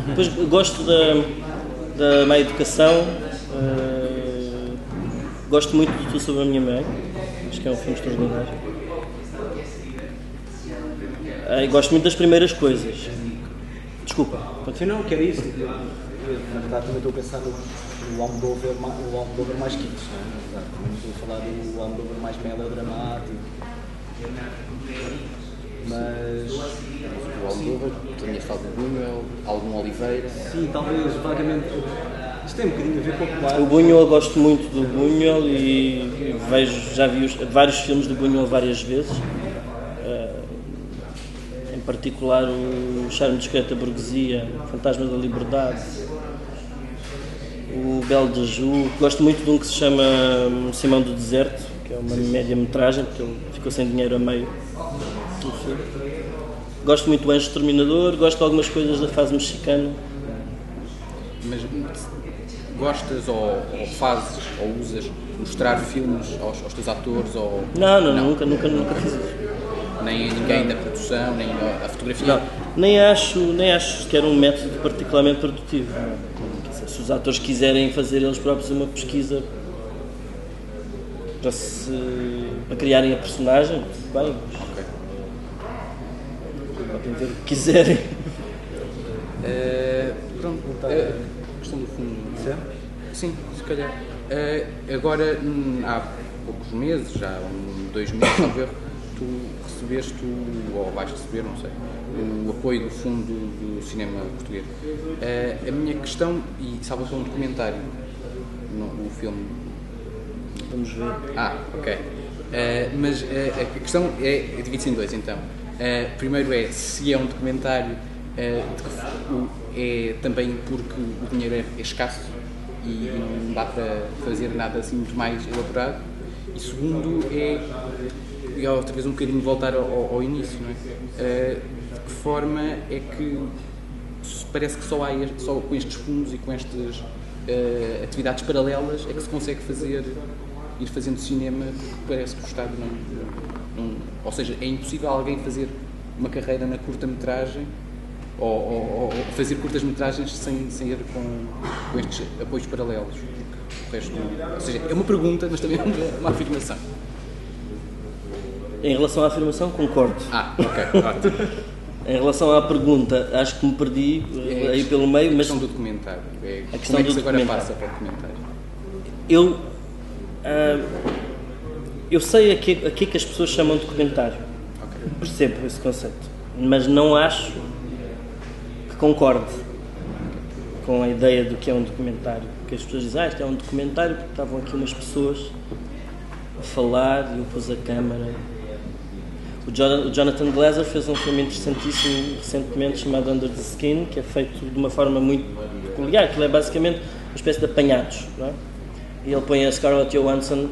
B: Depois gosto da Má Educação, gosto muito de Tudo Sobre a Minha Mãe, acho que é um filme extraordinário. Gosto muito das primeiras coisas. Desculpa.
C: Continua, que era isso. Na verdade também estou a pensar no Almodóvar mais Kits, não é? Também estou a falar do Almodóvar mais melodramático. Mas
A: o Almodóvar, tinhas falado do Buñuel, algum Oliveira?
C: Sim, talvez, vagamente. Isto tem um bocadinho a ver com o popular.
B: O Buñuel, eu gosto muito do Buñuel e já vi vários filmes do Buñuel várias vezes. Em particular o Charme Discreto da Burguesia, o Fantasma da Liberdade, o Belo de Ju. Gosto muito de um que se chama Simão do Deserto, que é uma média-metragem, porque ele ficou sem dinheiro a meio do filme. Gosto muito do Anjo Exterminador, gosto de algumas coisas da fase mexicana.
A: Mas gostas ou fazes ou usas mostrar filmes aos teus atores? Ou... Não,
B: nunca fiz isso.
A: Nem a ninguém da produção, nem a fotografia?
B: Não, nem acho que era um método particularmente produtivo. Se os atores quiserem fazer eles próprios uma pesquisa para criarem a personagem, tudo bem.
A: Ok.
B: Podem ver o que quiserem.
A: Pronto, questão do fundo. Certo? Sim, se calhar. Agora, há poucos meses, já há 2 meses, talvez, tu recebeste, ou vais receber, não sei, o apoio do Fundo do Cinema Português. A minha questão, e salva um documentário no filme.
B: Vamos ver.
A: Ok. Mas a questão divide-se em 2, então. Primeiro se é um documentário É também porque o dinheiro é escasso e não dá para fazer nada assim muito mais elaborado. E segundo, e outra vez um bocadinho voltar ao início, não é? De que forma é que parece que só com estes fundos e com estas atividades paralelas é que se consegue ir fazendo cinema, porque parece que o Estado não... Ou seja, é impossível alguém fazer uma carreira na curta-metragem ou fazer curtas-metragens sem ir com estes apoios paralelos. O resto, ou seja, é uma pergunta, mas também é uma afirmação.
B: Em relação à afirmação, concordo.
A: Ok, ótimo.
B: Em relação à pergunta, acho que me perdi aí pelo meio, mas...
A: A questão do documentário.
B: A questão
A: como é que
B: do
A: se agora
B: documentário.
A: passa para o documentário?
B: Eu sei a que as pessoas chamam de documentário.
A: Okay.
B: Percebo esse conceito. Mas não acho que concorde com a ideia do que é um documentário. Porque as pessoas dizem, isto é um documentário porque estavam aqui umas pessoas a falar e eu pus a câmara. O Jonathan Glazer fez um filme interessantíssimo recentemente chamado Under the Skin, que é feito de uma forma muito peculiar, que é basicamente uma espécie de apanhados, não é? E ele põe a Scarlett Johansson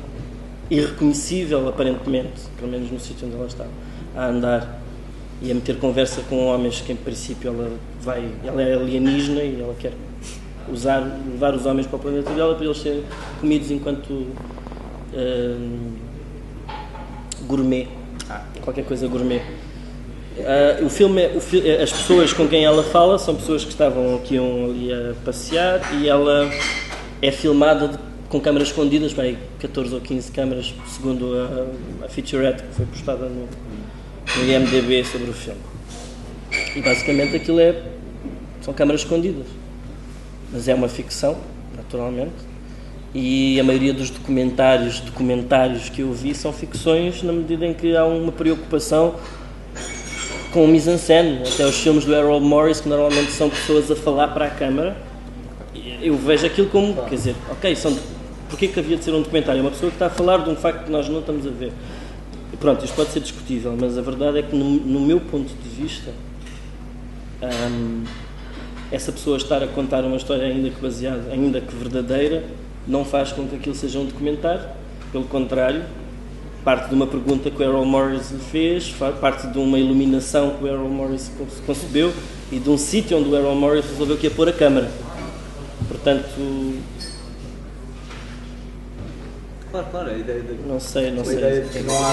B: irreconhecível, aparentemente, pelo menos no sítio onde ela está, a andar e a meter conversa com homens que em princípio ela é alienígena e ela quer levar os homens para o planeta dela para eles serem comidos enquanto gourmet, qualquer coisa gourmet. O filme as pessoas com quem ela fala são pessoas que estavam aqui ali a passear e ela é filmada com câmaras escondidas, bem, 14 ou 15 câmaras, segundo a featurette que foi postada no IMDb sobre o filme. E basicamente aquilo são câmaras escondidas. Mas é uma ficção, naturalmente, e a maioria dos documentários que eu vi são ficções na medida em que há uma preocupação com o mise-en-scène. Até os filmes do Errol Morris, que normalmente são pessoas a falar para a câmara, eu vejo aquilo como, quer dizer, ok, porquê que havia de ser um documentário? É uma pessoa que está a falar de um facto que nós não estamos a ver. E pronto, isto pode ser discutível, mas a verdade é que no meu ponto de vista, essa pessoa estar a contar uma história ainda que verdadeira, não faz com que aquilo seja um documentário. Pelo contrário, parte de uma pergunta que o Errol Morris lhe fez, parte de uma iluminação que o Errol Morris concebeu e de um sítio onde o Errol Morris resolveu que ia pôr a câmara. Portanto,
C: Claro, a ideia de...
B: não sei.
C: Não há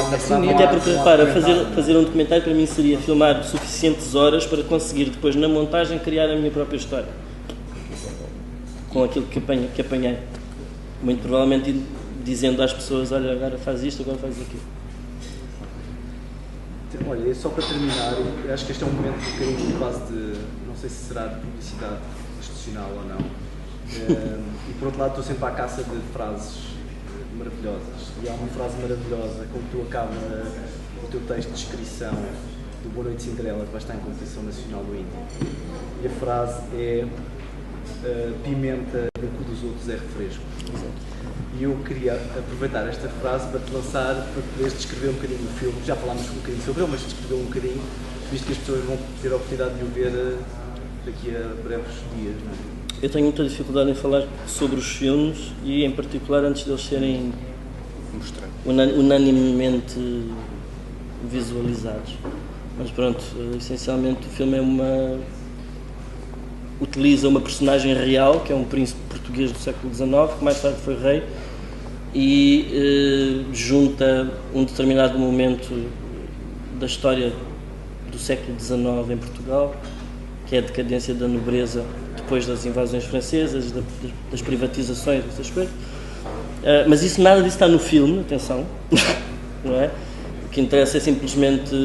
B: Até porque, repara, fazer um documentário para mim seria filmar suficientes horas para conseguir depois, na montagem, criar a minha própria história. Com aquilo que apanhei. Muito provavelmente dizendo às pessoas, olha, agora faz isto, agora faz aquilo.
C: Olha, só para terminar, eu acho que este é um momento um bocadinho quase de... Não sei se será de publicidade institucional ou não. E por outro lado estou sempre à caça de frases maravilhosas. E há uma frase maravilhosa com que tu acaba o teu texto de descrição do Boa Noite Cinderela, que vai estar em competição nacional do Índio. E a frase é pimenta no cu dos outros é refresco. E eu queria aproveitar esta frase para te lançar, para poderes descrever um bocadinho o filme. Já falámos um bocadinho sobre ele, mas descrever um bocadinho, visto que as pessoas vão ter a oportunidade de o ver daqui a breves dias, não é?
B: Eu tenho muita dificuldade em falar sobre os filmes e, em particular, antes deles serem unanimemente visualizados. Mas pronto, essencialmente o filme utiliza uma personagem real, que é um príncipe português do século XIX, que mais tarde foi rei, e junta um determinado momento da história do século XIX em Portugal, que é a decadência da nobreza depois das invasões francesas, das privatizações, dessas coisas. Mas nada disso está no filme, atenção, não é? O que interessa é simplesmente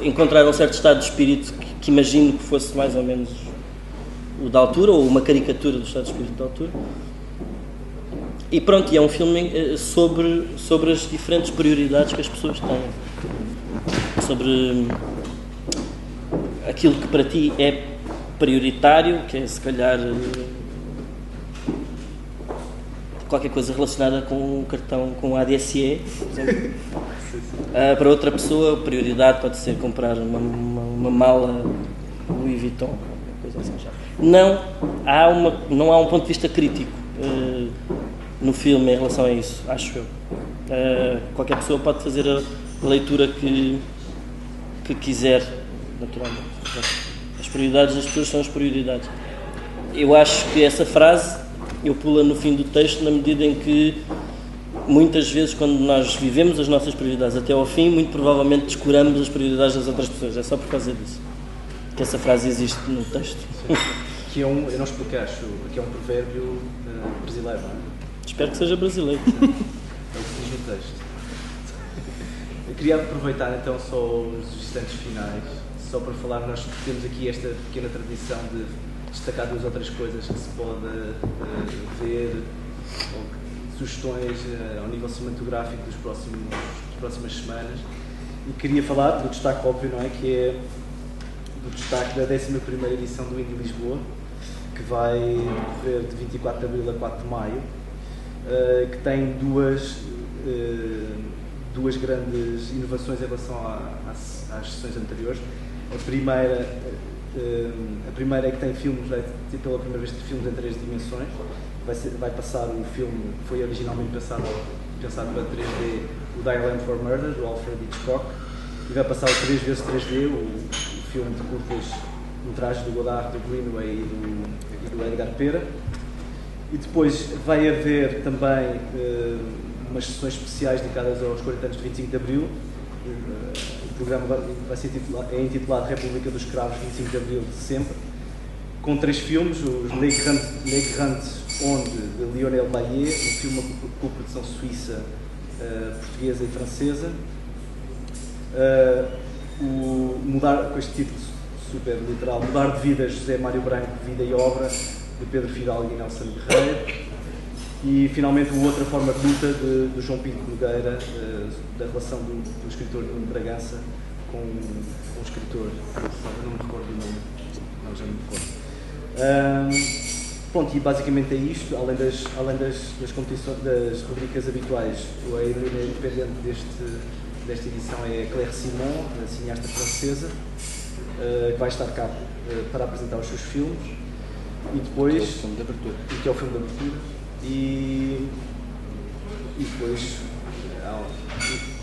B: encontrar um certo estado de espírito que imagino que fosse mais ou menos o da altura, ou uma caricatura do estado de espírito da altura. E pronto, e é um filme sobre as diferentes prioridades que as pessoas têm. Sobre aquilo que para ti é prioritário, que é se calhar qualquer coisa relacionada com um cartão com ADSE, por exemplo. Para outra pessoa, a prioridade pode ser comprar uma mala Louis Vuitton, coisa assim. Não há um ponto de vista crítico no filme em relação a isso, acho eu. Qualquer pessoa pode fazer a leitura que quiser, naturalmente. As prioridades das pessoas são as prioridades. Eu acho que essa frase eu pulo no fim do texto, na medida em que muitas vezes, quando nós vivemos as nossas prioridades até ao fim, muito provavelmente descuramos as prioridades das outras pessoas. É só por causa disso que essa frase existe no texto.
C: Que é eu não expliquei, acho que é um provérbio brasileiro, não é?
B: Espero que seja brasileiro.
C: É o que diz no texto. Eu queria aproveitar então só os instantes finais, só para falar, nós temos aqui esta pequena tradição de destacar duas outras coisas que se pode ver, ou sugestões ao nível cinematográfico das próximas semanas. E queria falar do destaque óbvio, não é? Que é do destaque da 11ª edição do Indie Lisboa, que vai decorrer de 24 de abril a 4 de maio, que tem duas grandes inovações em relação às sessões anteriores. A primeira é que tem filmes, vai ter pela primeira vez filmes em 3 dimensões. Vai passar o filme que foi originalmente pensado para 3D, o Dial for Murder, do Alfred Hitchcock, e vai passar o 3x3D, o filme de curtas-metragens do Godard, do Greenaway e do Edgar Pera. E depois vai haver também umas sessões especiais dedicadas aos 40 anos de 25 de Abril. O programa é intitulado República dos Escravos, 25 de Abril de sempre, com 3 filmes: os Les Grands Ondes, de Lionel Baillet, um filme com produção suíça, portuguesa e francesa. Com este título super literal, Mudar de Vida, José Mário Branco, Vida e Obra, de Pedro Fidalgo e Nelson Guerreiro. E finalmente Outra Forma de Luta, de João Pinto Nogueira, da relação do escritor Nuno Bragança com um escritor, eu não me recordo do nome, não, já me recordo. Pronto, e basicamente é isto, além das competições, das rubricas habituais. A heroína independente desta edição é Claire Simon, a cineasta francesa, que vai estar cá para apresentar os seus filmes. E depois, que é o filme de abertura. E depois há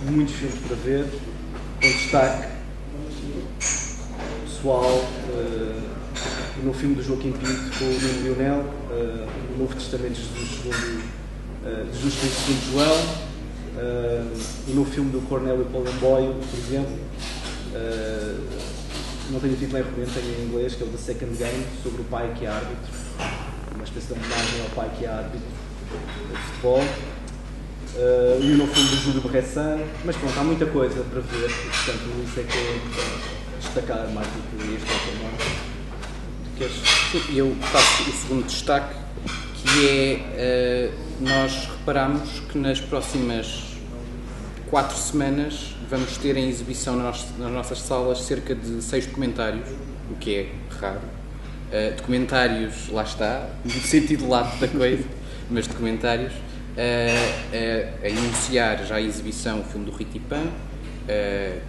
C: muitos filmes para ver, com destaque pessoal no filme do Joaquim Pinto com o Nuno Lionel, o Novo Testamento de Jesus Cristo II João, e no filme do Cornélio Polemboio, por exemplo, não tenho o título em romeno, tenho em inglês, que é o The Second Game, sobre o pai que é árbitro, uma espécie de homenagem ao pai que é árbitro de futebol. E o novo filme do Júlio Bressan, mas pronto, há muita coisa para ver, e portanto isso é que é destacar mais do que este outro nome.
A: Eu faço o segundo destaque, que é, nós reparamos que nas próximas 4 semanas vamos ter em exibição nas nossas salas cerca de 6 documentários, o que é raro. Documentários, lá está, no sentido lato da coisa, mas documentários. A enunciar já a exibição o filme do Ritipan,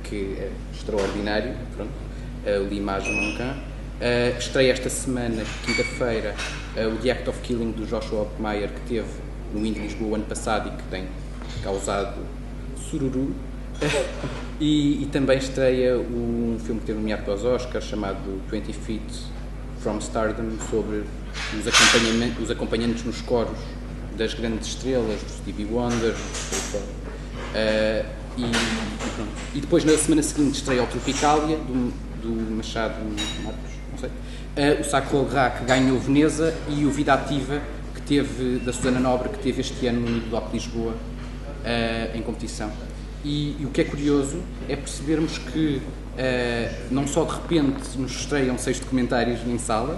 A: que é extraordinário, pronto, L'Image Manquant. Estreia esta semana, quinta-feira, o The Act of Killing, do Joshua Opmeyer, que teve no Indie Lisboa ano passado e que tem causado sururu. E também estreia um filme que teve nomeado para os Oscars, chamado 20 Feet from Stardom, sobre os acompanhantes nos coros das grandes estrelas, do Stevie Wonder, e depois na semana seguinte estreia o Tropicalia, do Machado Marcos, não sei, o Sacco Ra, que ganhou Veneza, e o Vida Ativa, que teve, da Susana Nobre, que teve este ano no Nido de Lisboa, em competição. E o que é curioso é percebermos que não só de repente nos estreiam 6 documentários em sala,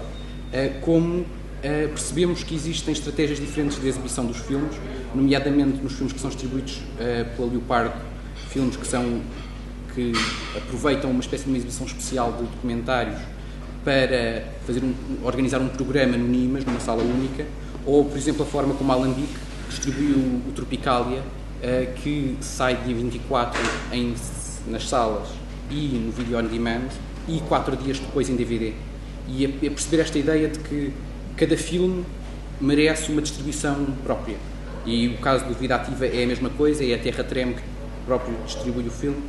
A: como percebemos que existem estratégias diferentes de exibição dos filmes, nomeadamente nos filmes que são distribuídos pela Leopardo, filmes que aproveitam uma espécie de uma exibição especial de documentários para organizar um programa no Nimas, numa sala única, ou, por exemplo, a forma como a Alambique distribuiu o Tropicalia, que sai dia 24 nas salas e no Video On Demand, e 4 dias depois em DVD. E a perceber esta ideia de que cada filme merece uma distribuição própria. E o caso do Vida Ativa é a mesma coisa, é a Terra Treme que próprio distribui o filme.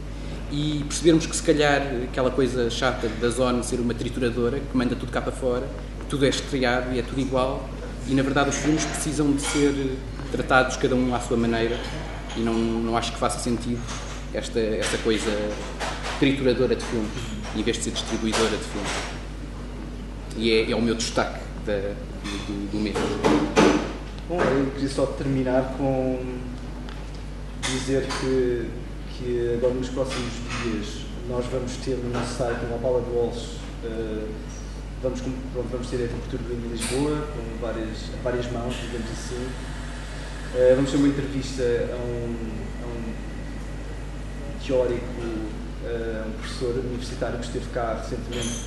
A: E percebermos que se calhar aquela coisa chata da Zone ser uma trituradora que manda tudo cá para fora, que tudo é estreado e é tudo igual, e na verdade os filmes precisam de ser tratados cada um à sua maneira, e não acho que faça sentido esta coisa trituradora de filmes, em vez de ser distribuidora de filmes. E é o meu destaque do mês.
C: Bom, eu queria só terminar com dizer que agora nos próximos dias nós vamos ter no nosso site, no Opala de Walsh, vamos ter a temperatura do vinho em Lisboa, com várias mãos, digamos assim. Vamos ter uma entrevista a um teórico, um professor universitário que esteve cá recentemente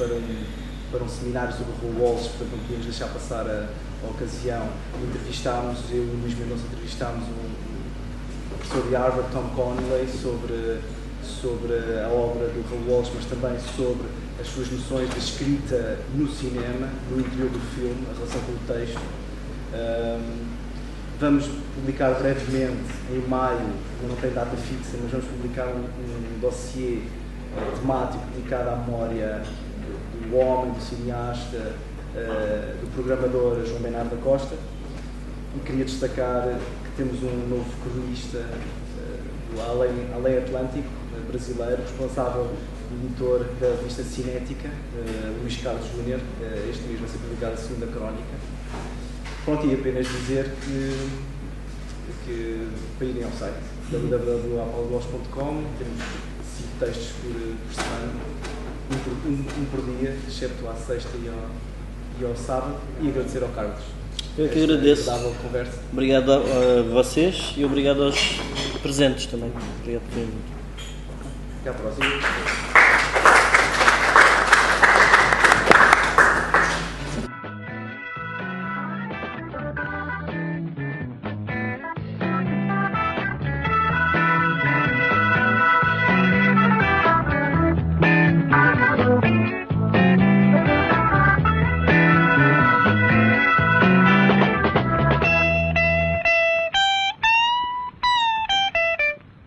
C: para um seminário sobre o Raoul Walsh, portanto não podíamos deixar passar a ocasião. Entrevistámos, eu e o Luís Mendonça entrevistámos o professor de Harvard, Tom Conley, sobre a obra do Raoul Walsh, mas também sobre as suas noções de escrita no cinema, no interior do filme, a relação com o texto. Vamos publicar brevemente, em maio, não tem data fixa, mas vamos publicar um dossiê temático dedicado à memória do homem, do cineasta, do programador João Bernardo da Costa. E queria destacar que temos um novo cronista do Além Atlântico, brasileiro, responsável, editor da revista Cinética, Luís Carlos Júnior. Este mês vai ser publicada a segunda crónica. Pronto, e apenas dizer que para irem ao site www.apologos.com, temos 5 textos por semana, um por dia, exceto à sexta e ao sábado, e agradecer ao Carlos.
B: Eu que agradeço.
C: Conversa.
B: Obrigado a vocês e obrigado aos presentes também. Obrigado por vir.
C: Até à próxima.